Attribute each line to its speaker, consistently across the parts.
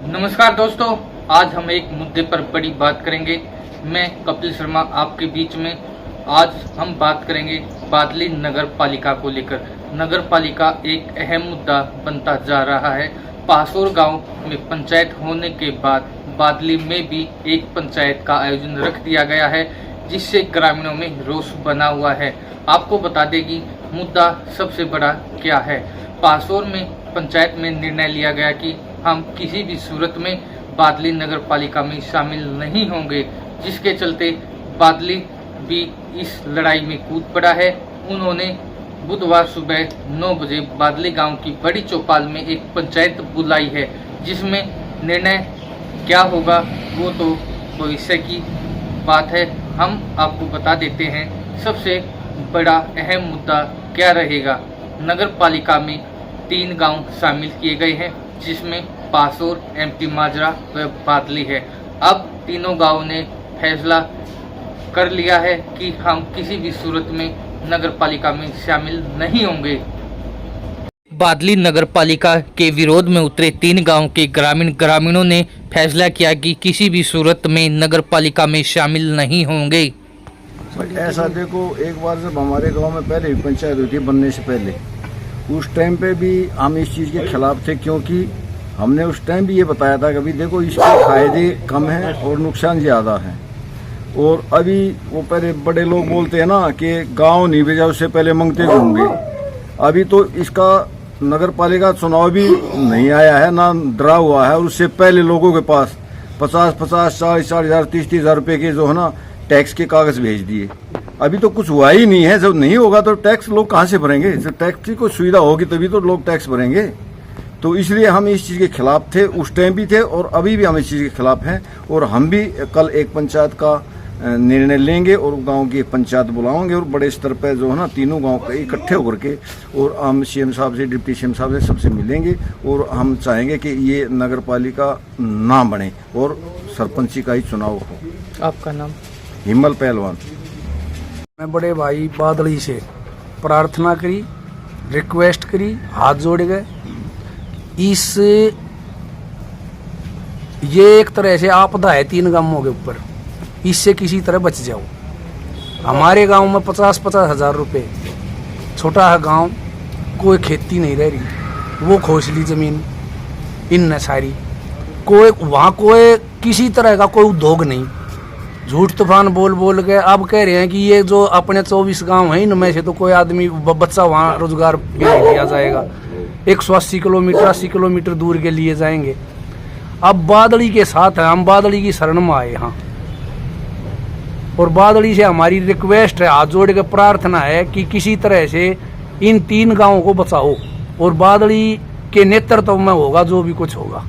Speaker 1: नमस्कार दोस्तों, आज हम एक मुद्दे पर बड़ी बात करेंगे। मैं कपिल शर्मा आपके बीच में। आज हम बात करेंगे बादली नगर पालिका को लेकर। नगर पालिका एक अहम मुद्दा बनता जा रहा है। पासौर गांव में पंचायत होने के बाद बादली में भी एक पंचायत का आयोजन रख दिया गया है, जिससे ग्रामीणों में रोष बना हुआ है। आपको बता दें कि मुद्दा सबसे बड़ा क्या है। पासौर में पंचायत में निर्णय लिया गया कि हम किसी भी सूरत में बादली नगर पालिका में शामिल नहीं होंगे, जिसके चलते बादली भी इस लड़ाई में कूद पड़ा है। उन्होंने बुधवार सुबह 9 बजे बादली गांव की बड़ी चौपाल में एक पंचायत बुलाई है, जिसमें निर्णय क्या होगा वो तो भविष्य की बात है। हम आपको बता देते हैं सबसे बड़ा अहम मुद्दा क्या रहेगा। नगर पालिका में 3 गांव शामिल किए गए हैं, जिसमें पासौर, एमपी माजरा व बादली है। अब तीनों गांवों ने फैसला कर लिया है कि हम किसी भी सूरत में नगर पालिका में शामिल नहीं होंगे। बादली नगर पालिका के विरोध में उतरे 3 गांव के ग्रामीणों ने फैसला किया कि किसी भी सूरत में नगर पालिका में शामिल नहीं होंगे।
Speaker 2: ऐसा देखो, एक बार जब हमारे गांव में पहले भी पंचायत हुई थी बनने से पहले, उस टाइम पे भी हम इस चीज़ के खिलाफ थे, क्योंकि हमने उस टाइम भी ये बताया था कि अभी देखो इसके फायदे कम हैं और नुकसान ज़्यादा हैं। और अभी वो पहले बड़े लोग बोलते हैं ना कि गांव नहीं भेजा उससे पहले मंगते होंगे। अभी तो इसका नगर पालिका चुनाव भी नहीं आया है, ना डरा हुआ है, और उससे पहले लोगों के पास 50-50, 40,000, 30,000 रुपये के जो है ना टैक्स के कागज भेज दिए। अभी तो कुछ हुआ ही नहीं है। जब नहीं होगा तो टैक्स लोग कहाँ से भरेंगे? जब टैक्स की कोई सुविधा होगी तभी तो लोग टैक्स भरेंगे। तो इसलिए हम इस चीज़ के खिलाफ थे, उस टाइम भी थे और अभी भी हम इस चीज़ के खिलाफ हैं। और हम भी कल एक पंचायत का निर्णय लेंगे और गांव की पंचायत बुलाएंगे और बड़े स्तर पर जो है ना तीनों गांव के इकट्ठे होकर के, और हम सीएम साहब से, डिप्टी सीएम साहब से सबसे मिलेंगे। और हम चाहेंगे कि ये नगर पालिका ना बने और सरपंची का ही चुनाव हो।
Speaker 1: आपका नाम?
Speaker 2: हिम्मल पहलवान।
Speaker 3: मैं बड़े भाई बादली से प्रार्थना करी, रिक्वेस्ट करी, हाथ जोड़ गए। ये एक तरह से आपदा है 3 गांवों के ऊपर, इससे किसी तरह बच जाओ। हमारे गांव में 50-50 हजार रुपये, छोटा है गांव, कोई खेती नहीं रह रही, वो खोसली जमीन इन न सारी, कोई वहाँ कोई किसी तरह का कोई उद्योग नहीं। झूठ तूफान बोल बोल के अब कह रहे हैं कि ये जो अपने 24 गांव हैं इनमें से तो कोई आदमी बच्चा वहाँ रोजगार भी लिया जाएगा। 180 किलोमीटर 80 किलोमीटर दूर के लिए जाएंगे। अब बादली के साथ है, हम बादली की शरण में आए यहाँ, और बादली से हमारी रिक्वेस्ट है, हाथ जोड़ के प्रार्थना है कि किसी तरह से इन 3 गांवों को बचाओ, और बादली के नेतृत्व में होगा जो भी कुछ होगा।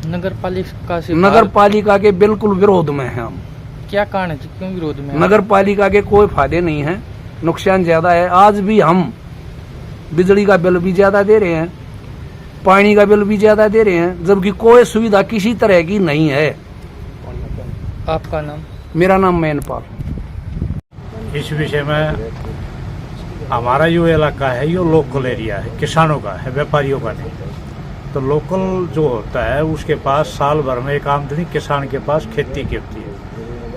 Speaker 3: नगर पालिका के बिल्कुल विरोध में है हम।
Speaker 1: क्या कारण है, क्यों विरोध में?
Speaker 3: नगर पालिका के कोई फायदे नहीं है, नुकसान ज्यादा है। आज भी हम बिजली का बिल भी ज्यादा दे रहे हैं, पानी का बिल भी ज्यादा दे रहे हैं, जबकि कोई सुविधा किसी तरह की नहीं है।
Speaker 1: आपका नाम?
Speaker 3: मेरा नाम मैनपाल।
Speaker 4: इस विषय में हमारा जो इलाका है ये लोकल एरिया है, किसानों का है, व्यापारियों का नहीं। तो लोकल जो होता है उसके पास साल भर में एक आमदनी किसान के पास खेती की होती है।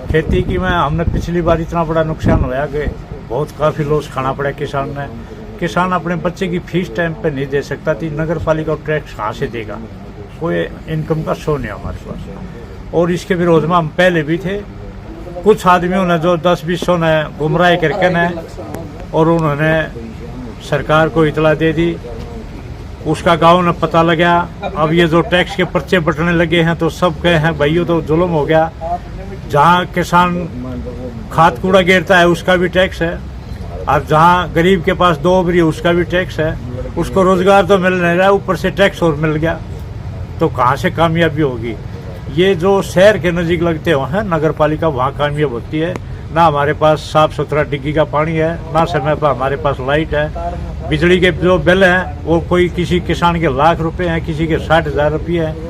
Speaker 4: खेती की में हमने पिछली बार इतना बड़ा नुकसान होया कि बहुत काफ़ी लॉस खाना पड़ा किसान ने। किसान अपने बच्चे की फीस टाइम पे नहीं दे सकता थी, नगर पालिका टैक्स कहाँ से देगा? कोई इनकम का सोर्स नहीं हमारे पास। और इसके विरोध में हम पहले भी थे। कुछ आदमियों ने जो 10-20 ने गुमराह करके ने, और उन्होंने सरकार को इतला दे दी, उसका गांव ने पता लगा। अब ये जो टैक्स के पर्चे बटने लगे हैं तो सब कहे हैं भाइयों तो जुल्म हो गया। जहाँ किसान खाद कूड़ा गिरता है उसका भी टैक्स है, और जहाँ गरीब के पास 2 ओवरी उसका भी टैक्स है। उसको रोजगार तो मिल नहीं रहा, ऊपर से टैक्स और मिल गया, तो कहाँ से कामयाबी होगी? ये जो शहर के नज़दीक लगते हो हैं नगर पालिका, वहाँ कामयाब होती है। ना हमारे पास साफ सुथरा डिग्गी का पानी है, ना समय पर हमारे पास लाइट है। बिजली के जो बिल हैं वो कोई किसी किसान के लाख रुपए हैं, किसी के 60,000 रुपये हैं,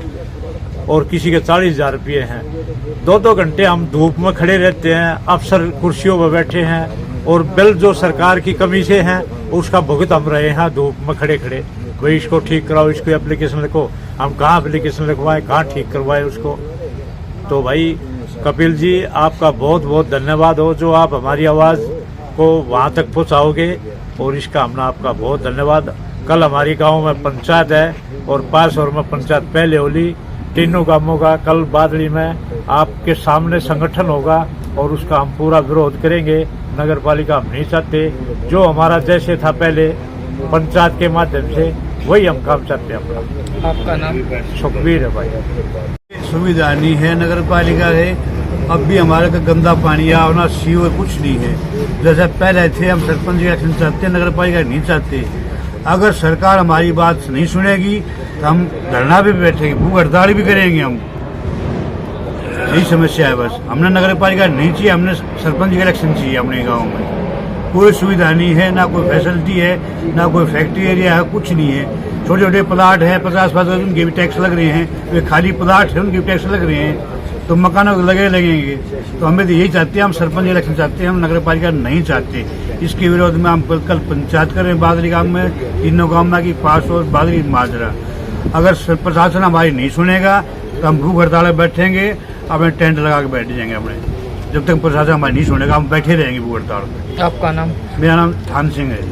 Speaker 4: और किसी के 40,000 रुपये हैं। 2-2 घंटे हम धूप में खड़े रहते हैं, अफसर कुर्सियों पर बैठे हैं, और बिल जो सरकार की कमी से हैं उसका भुगत हम रहे हैं धूप में खड़े खड़े। भाई इसको ठीक कराओ, इसको एप्लीकेशन लिखो। हम कहाँ एप्लीकेशन लिखवाएं, कहाँ ठीक करवाएं उसको। तो भाई कपिल जी आपका बहुत बहुत धन्यवाद हो जो आप हमारी आवाज़ को वहाँ तक पहुँचाओगे, और इसका हमने आपका बहुत धन्यवाद। कल हमारी गांव में पंचायत है और 5 और में पंचायत पहले होली, तीनों गांवों का कल बादली में आपके सामने संगठन होगा और उसका हम पूरा विरोध करेंगे। नगर पालिका हम नहीं चाहते, जो हमारा जैसे था पहले पंचायत के माध्यम से वही हम काम चाहते हैं अपना।
Speaker 1: आपका नाम?
Speaker 4: सुखबीर है भाई।
Speaker 5: सुविधा नहीं है नगर पालिका से, अब भी हमारे का गंदा पानी आवना, सीवर कुछ नहीं है। जैसे पहले थे, हम सरपंच इलेक्शन चाहते हैं, नगर पालिका नहीं चाहते। अगर सरकार हमारी बात नहीं सुनेगी तो हम धरना भी बैठेंगे, भूख हड़ताल भी करेंगे हम। यही समस्या है बस। हमने नगर पालिका नहीं चाहिए, हमने सरपंच इलेक्शन चाहिए अपने गाँव में। कोई सुविधा नहीं है, ना कोई फैसिलिटी है, ना कोई फैक्ट्री एरिया है, कुछ नहीं है। छोटे छोटे प्लाट है, 50-50 उनके भी टैक्स लग रहे हैं। वे खाली प्लाट है, उनके भी टैक्स लग रहे हैं, तो मकानों को लगेंगे। तो हमें तो यही चाहते हैं, हम सरपंच इलेक्शन चाहते हैं, हम नगर पालिका नहीं चाहते। इसके विरोध में हम कल पंचायत कर रहे हैं बादरी गांव में, तीनों गांव में की 5 और बादरी माजरा। अगर प्रशासन हमारी नहीं सुनेगा तो हम भूख हड़ताल में बैठेंगे, अपने टेंट लगा के बैठ जाएंगे अपने। जब तक प्रशासन हमारी नहीं सुनेगा हम बैठे रहेंगे भूख हड़ताल में।
Speaker 1: आपका नाम?
Speaker 5: मेरा नाम थान सिंह है।